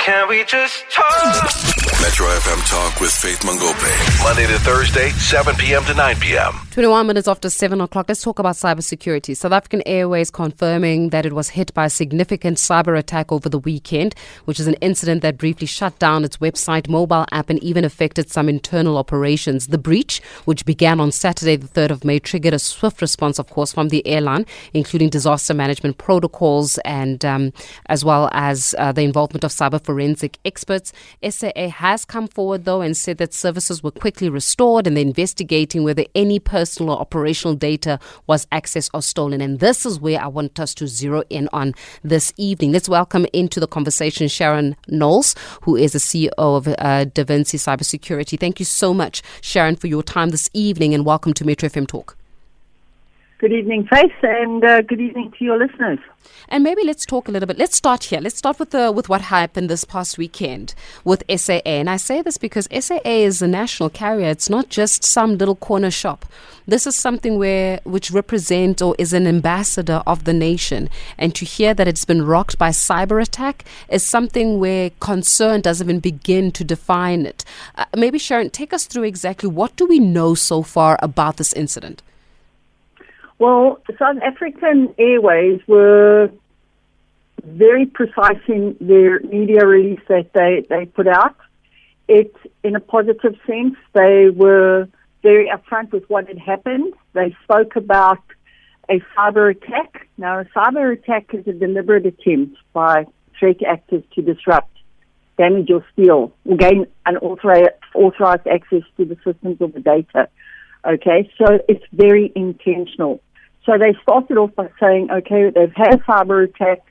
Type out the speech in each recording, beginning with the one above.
Can we just talk? Metro FM Talk with Faith Mangope. Monday to Thursday, 7 p.m. to 9 p.m. 21 minutes after 7 o'clock. Let's talk about cybersecurity. South African Airways confirming that it was hit by a significant cyber attack over the weekend, which is an incident that briefly shut down its website, mobile app, and even affected some internal operations. The breach, which began on Saturday, the 3rd of May, triggered a swift response, of course, from the airline, including disaster management protocols and as well as the involvement of cyber forensic experts. SAA has come forward, though, and said that services were quickly restored and they're investigating whether any personal or operational data was accessed or stolen. And this is where I want us to zero in on this evening. Let's welcome into the conversation Sharon Knowles, who is the CEO of Da Vinci Cybersecurity. Thank you so much, Sharon, for your time this evening, and welcome to Metro FM Talk. Good evening, Faith, and good evening to your listeners. And maybe let's talk a little bit. Let's start here. Let's start with what happened this past weekend with SAA. And I say this because SAA is a national carrier. It's not just some little corner shop. This is something which represents or is an ambassador of the nation. And to hear that it's been rocked by cyber attack is something where concern doesn't even begin to define it. Maybe Sharon, take us through exactly what do we know so far about this incident? Well, South African Airways were very precise in their media release that they put out. It, in a positive sense, they were very upfront with what had happened. They spoke about a cyber attack. Now, a cyber attack is a deliberate attempt by threat actors to disrupt, damage or steal, or gain unauthorized access to the systems or the data. Okay, so it's very intentional. So they started off by saying, okay, they've had a cyber attack.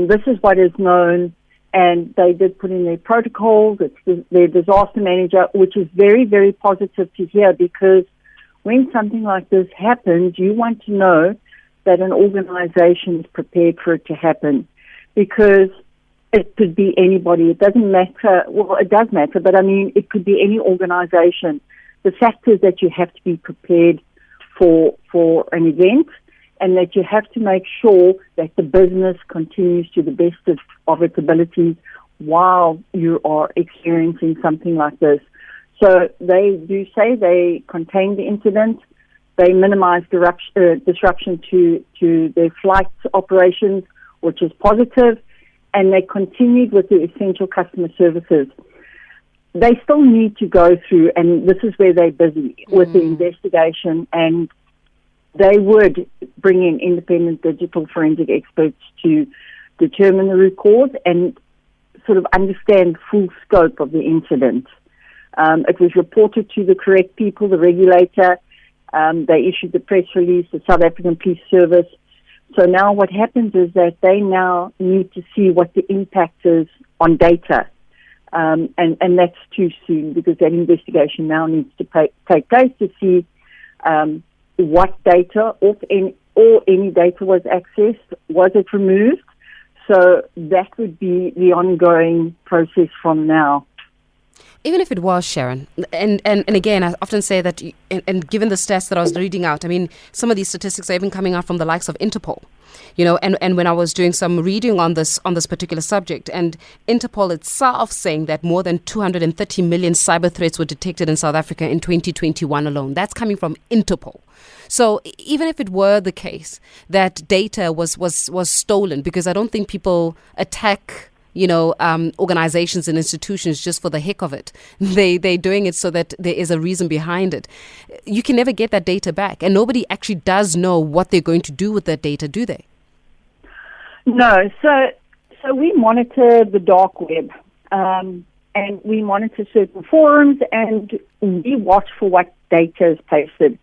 This is what is known. And they did put in their protocols. It's their disaster manager, which is very, very positive to hear, because when something like this happens, you want to know that an organization is prepared for it to happen, because it could be anybody. It doesn't matter. Well, it does matter, but I mean, it could be any organization. The fact is that you have to be prepared for an event, and that you have to make sure that the business continues to the best of its abilities while you are experiencing something like this. So they do say they contained the incident, they minimized disruption to their flight operations, which is positive, and they continued with the essential customer services. They still need to go through, and this is where they're busy with the investigation, and they would bring in independent digital forensic experts to determine the root cause and sort of understand full scope of the incident. It was reported to the correct people, the regulator. They issued the press release, the South African Police Service. So now what happens is that they now need to see what the impact is on data. And that's too soon, because that investigation now needs to take place to see what data, or any data was accessed, was it removed. So that would be the ongoing process from now. Even if it was, Sharon, and again, I often say that, and given the stats that I was reading out, I mean, some of these statistics are even coming out from the likes of Interpol, you know, and when I was doing some reading on this particular subject, and Interpol itself saying that more than 230 million cyber threats were detected in South Africa in 2021 alone. That's coming from Interpol. So even if it were the case that data was stolen, because I don't think people attack, you know, organizations and institutions just for the heck of it. They're doing it so that there is a reason behind it. You can never get that data back, and nobody actually does know what they're going to do with that data, do they? No. So we monitor the dark web, and we monitor certain forums, and we watch for what data is posted.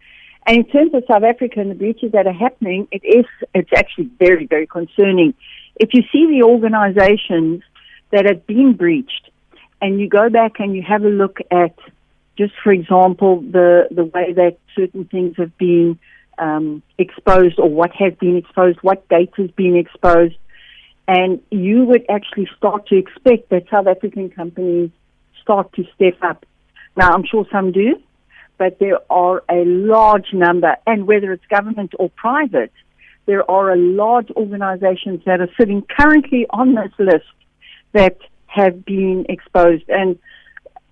And in terms of South Africa and the breaches that are happening, it's actually very, very concerning. If you see the organizations that have been breached, and you go back and you have a look at, just for example, the way that certain things have been exposed, or what has been exposed, what data has been exposed, and you would actually start to expect that South African companies start to step up. Now, I'm sure some do, but there are a large number, and whether it's government or private, there are a large organizations that are sitting currently on this list that have been exposed. And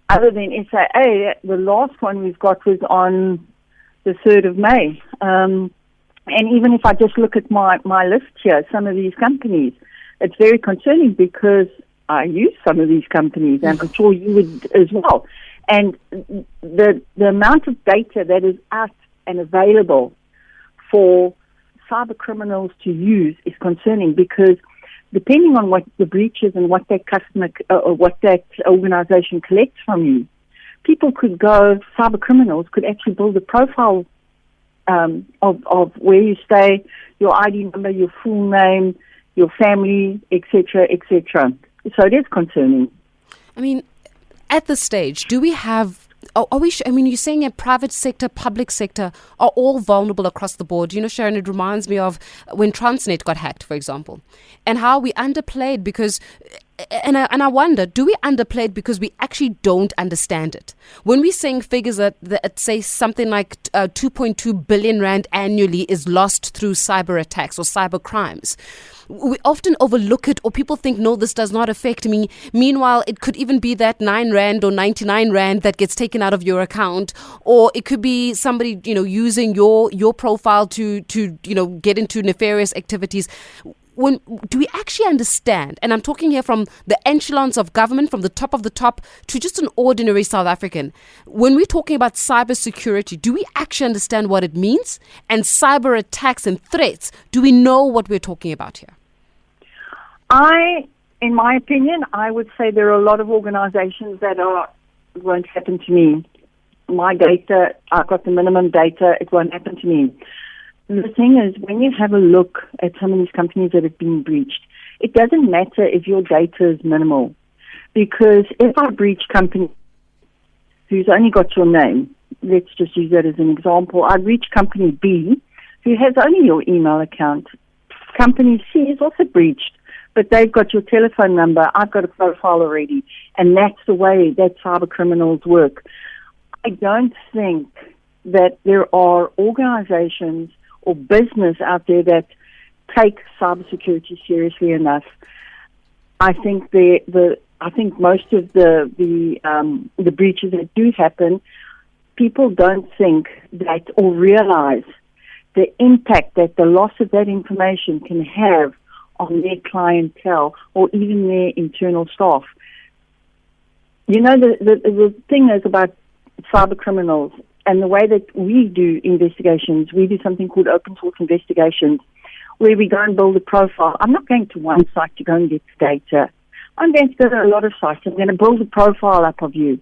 other than SAA, the last one we've got was on the 3rd of May. And even if I just look at my list here, some of these companies, it's very concerning because I use some of these companies, and I'm sure you would as well. And the amount of data that is out and available for cyber criminals to use is concerning, because depending on what the breach is and what that customer or what that organization collects from you, cyber criminals could actually build a profile of where you stay, your ID number, your full name, your family, etc., etc. So it is concerning. I mean, at this stage, do we have... you're saying that private sector, public sector are all vulnerable across the board. You know, Sharon, it reminds me of when Transnet got hacked, for example, and how we underplayed because... And I wonder, do we underplay it because we actually don't understand it? When we're saying figures that say something like 2.2 billion rand annually is lost through cyber attacks or cyber crimes, we often overlook it, or people think, no, this does not affect me. Meanwhile, it could even be that 9 rand or 99 rand that gets taken out of your account, or it could be somebody, using your profile to get into nefarious activities. Do we actually understand, and I'm talking here from the echelons of government, from the top to just an ordinary South African, when we're talking about cybersecurity, do we actually understand what it means? And cyber attacks and threats, do we know what we're talking about here? In my opinion, I would say there are a lot of organizations that won't happen to me. My data, I've got the minimum data, it won't happen to me. The thing is, when you have a look at some of these companies that have been breached, it doesn't matter if your data is minimal. Because if I breach company who's only got your name, let's just use that as an example, I breach company B, who has only your email account. Company C is also breached, but they've got your telephone number, I've got a profile already, and that's the way that cyber criminals work. I don't think that there are organizations or business out there that take cybersecurity seriously enough. I think most of the breaches that do happen, people don't think that or realize the impact that the loss of that information can have on their clientele or even their internal staff. The thing is about cyber criminals, and the way that we do investigations, we do something called open source investigations, where we go and build a profile. I'm not going to one site to go and get the data. I'm going to go to a lot of sites. I'm going to build a profile up of you.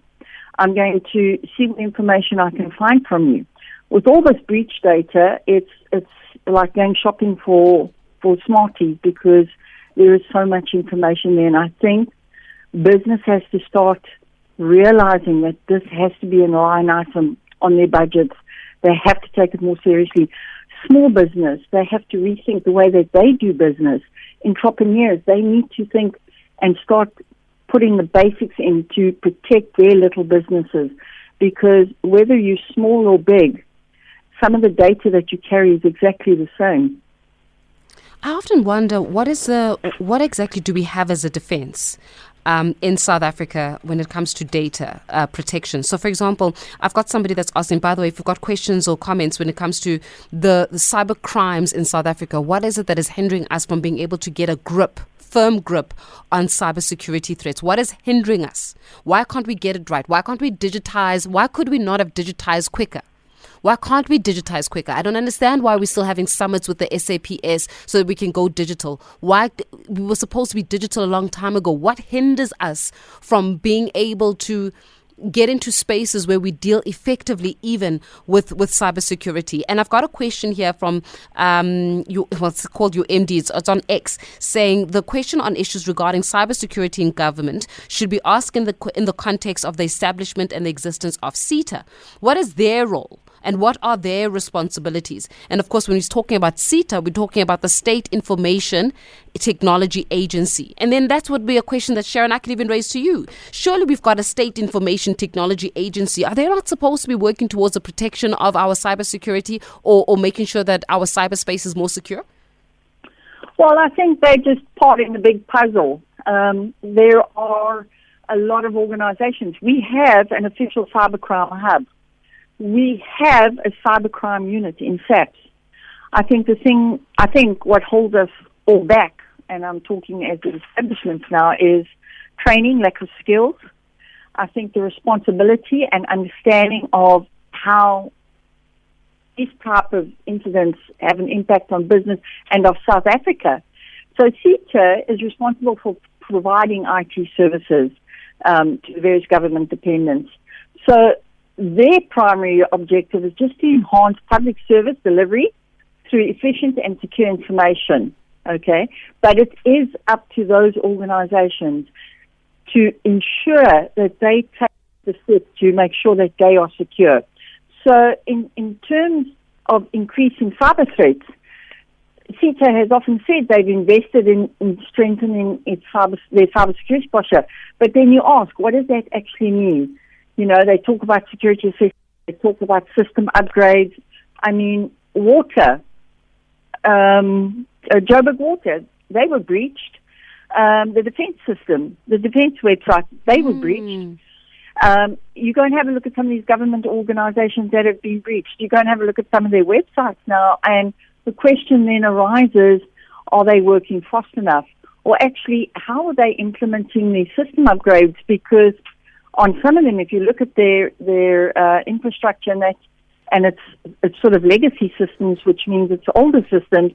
I'm going to see what information I can find from you. With all this breach data, it's like going shopping for Smarties, because there is so much information there. And I think business has to start realizing that this has to be a line item on their budgets. They have to take it more seriously. Small business, they have to rethink the way that they do business. Entrepreneurs, they need to think and start putting the basics in to protect their little businesses, because whether you're small or big, some of the data that you carry is exactly the same. I often wonder, what exactly do we have as a defense in South Africa when it comes to data protection? So, for example, I've got somebody that's asking, by the way, if you've got questions or comments when it comes to the cyber crimes in South Africa, what is it that is hindering us from being able to get a firm grip on cybersecurity threats? What is hindering us? Why can't we get it right? Why can't we digitize? Why could we not have digitized quicker? Why can't we digitize quicker? I don't understand why we're still having summits with the SAPS so that we can go digital. Why we were supposed to be digital a long time ago. What hinders us from being able to get into spaces where we deal effectively even with cybersecurity? And I've got a question here from what's called your MD. It's on X, saying the question on issues regarding cybersecurity in government should be asked in the context of the establishment and the existence of CETA. What is their role? And what are their responsibilities? And of course, when he's talking about CETA, we're talking about the State Information Technology Agency. And then that would be a question that Sharon, I could even raise to you. Surely we've got a State Information Technology Agency. Are they not supposed to be working towards the protection of our cybersecurity or making sure that our cyberspace is more secure? Well, I think they're just part in the big puzzle. There are a lot of organizations. We have an official cybercrime hub. We have a cybercrime unit in SAPS. I think what holds us all back, and I'm talking as an establishment now, is training, lack of skills. I think the responsibility and understanding of how these type of incidents have an impact on business and of South Africa. So CETA is responsible for providing IT services to the various government dependents. So their primary objective is just to enhance public service delivery through efficient and secure information, okay? But it is up to those organizations to ensure that they take the steps to make sure that they are secure. So in terms of increasing cyber threats, CETA has often said they've invested in strengthening their cybersecurity posture. But then you ask, what does that actually mean? You know, they talk about security assessment, they talk about system upgrades. I mean, water, Joburg Water, they were breached. The defense system, the defense website, they were breached. You go and have a look at some of these government organizations that have been breached. You go and have a look at some of their websites now, and the question then arises, are they working fast enough? Or actually, how are they implementing these system upgrades? Because on some of them, if you look at their infrastructure and it's sort of legacy systems, which means it's older systems,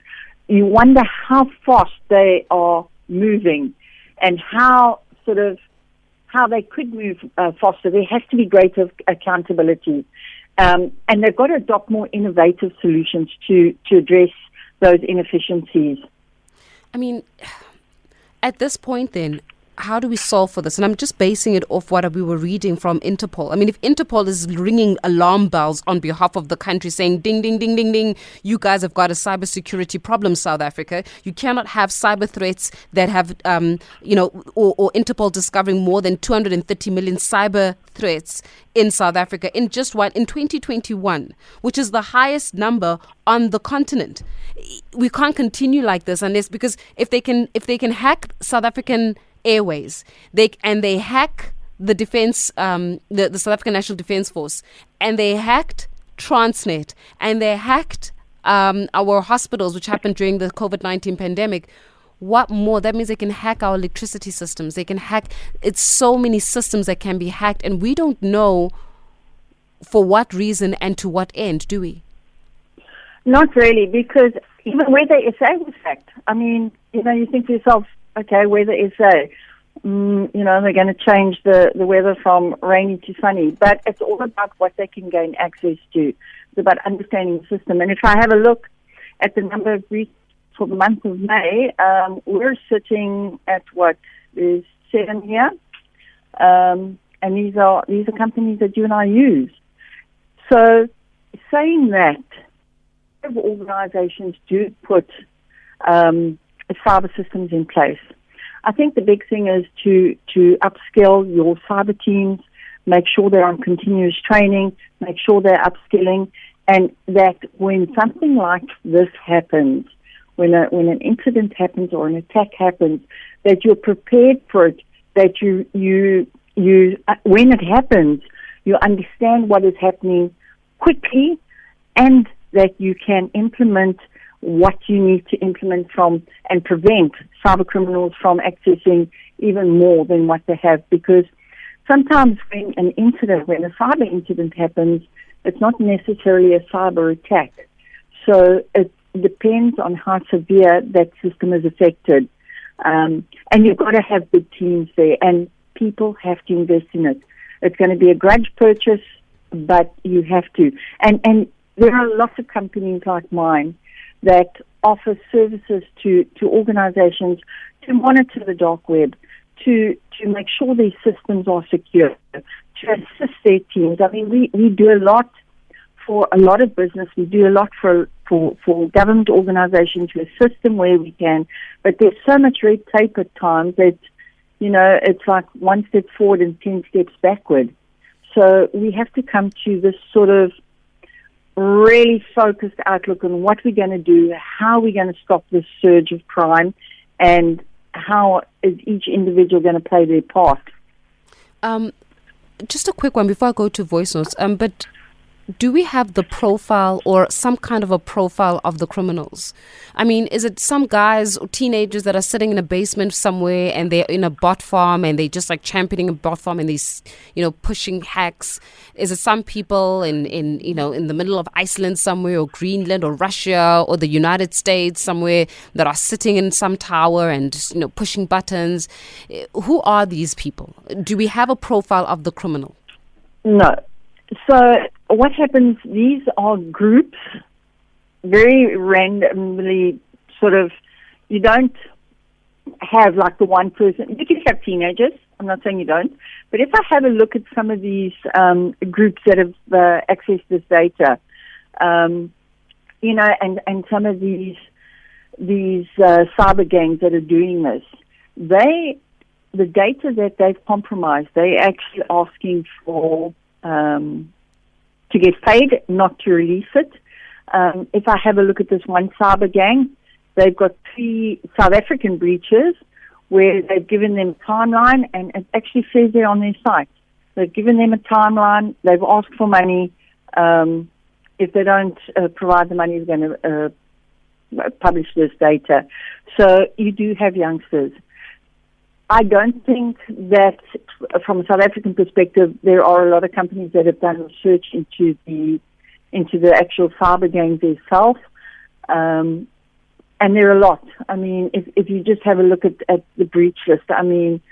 you wonder how fast they are moving and how they could move faster. There has to be greater accountability. And they've got to adopt more innovative solutions to address those inefficiencies. I mean, at this point then, how do we solve for this? And I'm just basing it off what we were reading from Interpol. I mean, if Interpol is ringing alarm bells on behalf of the country saying, ding, ding, ding, ding, ding, you guys have got a cybersecurity problem, South Africa. You cannot have cyber threats that have, or Interpol discovering more than 230 million cyber threats in South Africa in 2021, which is the highest number on the continent. We can't continue like this unless, because if they can hack South African Airways, they hack the defense, the South African National Defense Force, and they hacked Transnet, and they hacked our hospitals, which happened during the COVID-19 pandemic. What more? That means they can hack our electricity systems. They can hack. It's so many systems that can be hacked, and we don't know for what reason and to what end, do we? Not really, because even where the SA was hacked, I mean, you think to yourself, okay, weather SA, they're going to change the weather from rainy to sunny. But it's all about what they can gain access to. It's about understanding the system. And if I have a look at the number of breaches for the month of May, we're sitting at there's 7 here. And these are companies that you and I use. So saying that, organizations do put cyber systems in place. I think the big thing is to upskill your cyber teams, make sure they're on continuous training, make sure they're upskilling, and that when something like this happens, when an incident happens or an attack happens, that you're prepared for it, that you when it happens, you understand what is happening quickly, and that you can implement what you need to implement from and prevent cyber criminals from accessing even more than what they have. Because sometimes when a cyber incident happens, it's not necessarily a cyber attack. So it depends on how severe that system is affected. And you've got to have big teams there, and people have to invest in it. It's going to be a grudge purchase, but you have to. And there are lots of companies like mine that offer services to organizations to monitor the dark web, to make sure these systems are secure, to assist their teams. I mean, we do a lot for a lot of business. We do a lot for government organizations to assist them where we can. But there's so much red tape at times that, it's like one step forward and 10 steps backward. So we have to come to this sort of really focused outlook on what we're going to do, how we're going to stop this surge of crime, and how is each individual going to play their part? Just a quick one before I go to voice notes. But do we have the profile or some kind of a profile of the criminals? I mean, is it some guys or teenagers that are sitting in a basement somewhere and they're in a bot farm and they're just like championing a bot farm and they're, pushing hacks? Is it some people in the middle of Iceland somewhere, or Greenland or Russia or the United States somewhere that are sitting in some tower and just, pushing buttons? Who are these people? Do we have a profile of the criminal? No. So what happens, these are groups, very randomly sort of, you don't have like the one person. You can have teenagers, I'm not saying you don't, but if I have a look at some of these groups that have accessed this data, and some of these cyber gangs that are doing this, the data that they've compromised, they're actually asking for to get paid, not to release it. If I have a look at this one cyber gang, they've got 3 South African breaches where they've given them a timeline, and it actually says there on their site. They've given them a timeline, they've asked for money. If they don't provide the money, they're going to publish this data. So you do have youngsters. I don't think that, from a South African perspective, there are a lot of companies that have done research into the actual cyber gangs itself, and there are a lot. I mean, if you just have a look at the breach list, I mean,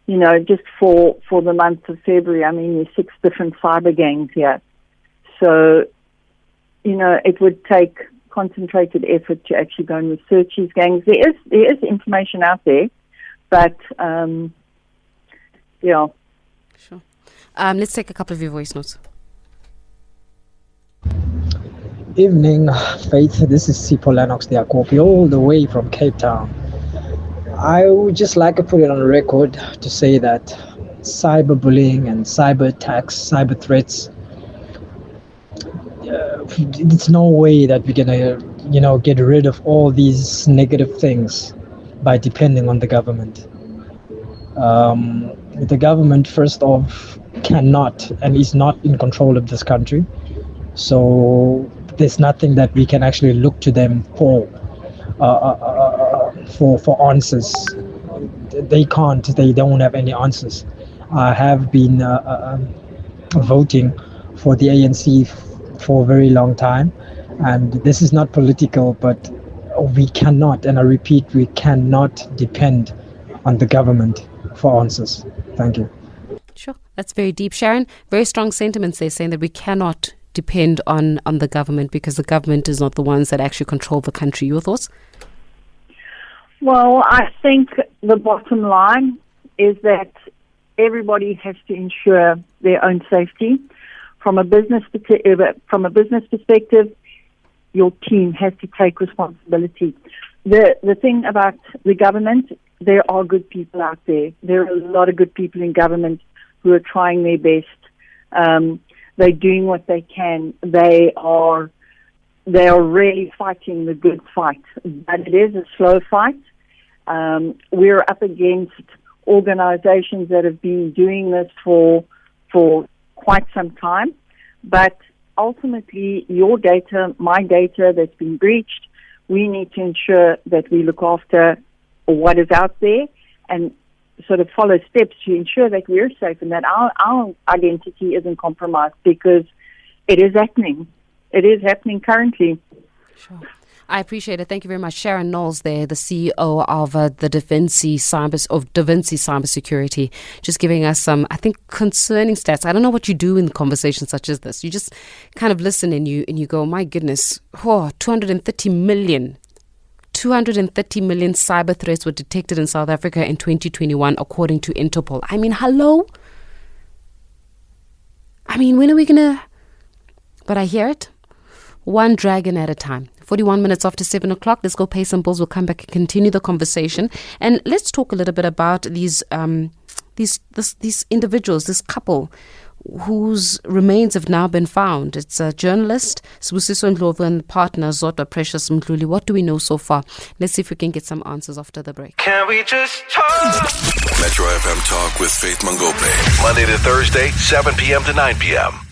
just for the month of February, I mean, there's 6 different cyber gangs here. So, it would take concentrated effort to actually go and research these gangs. There is information out there. But, yeah. Sure. Let's take a couple of your voice notes. Evening, Faith. This is Sipho Lennox Diakopi, all the way from Cape Town. I would just like to put it on record to say that cyberbullying and cyber attacks, cyber threats, it's no way that we're going to, get rid of all these negative things by depending on the government. The government, first off, cannot and is not in control of this country. So there's nothing that we can actually look to them for answers. They can't. They don't have any answers. I have been voting for the ANC for a very long time, and this is not political, but we cannot, and I repeat, we cannot depend on the government for answers. Thank you. Sure. That's very deep. Sharon, very strong sentiments there, saying that we cannot depend on the government because the government is not the ones that actually control the country. Your thoughts? Well, I think the bottom line is that everybody has to ensure their own safety. From a business perspective, your team has to take responsibility. The thing about the government, there are good people out there. There are a lot of good people in government who are trying their best. They're doing what they can. They are really fighting the good fight. But it is a slow fight. We're up against organizations that have been doing this for quite some time. But ultimately, your data, my data that's been breached, we need to ensure that we look after what is out there and sort of follow steps to ensure that we're safe and that our identity isn't compromised, because it is happening. It is happening currently. Sure. I appreciate it. Thank you very much. Sharon Knowles there, the CEO of the DaVinci Cybersecurity, just giving us some, I think, concerning stats. I don't know what you do in conversations such as this. You just kind of listen and you go, my goodness, 230 million cyber threats were detected in South Africa in 2021, according to Interpol. I mean, hello? I mean, when are we going to... But I hear it. One dragon at a time. 41 minutes after 7 o'clock. Let's go pay some bills. We'll come back and continue the conversation. And let's talk a little bit about these individuals, this couple. whose remains have now been found. It's a journalist, Sibusiso Ndlovu, and partner Zodwa Precious Mdluli. What do we know so far? Let's see if we can get some answers after the break. Can we just talk? Metro FM Talk with Faith Mangope. Monday to Thursday, 7 p.m. to 9 p.m.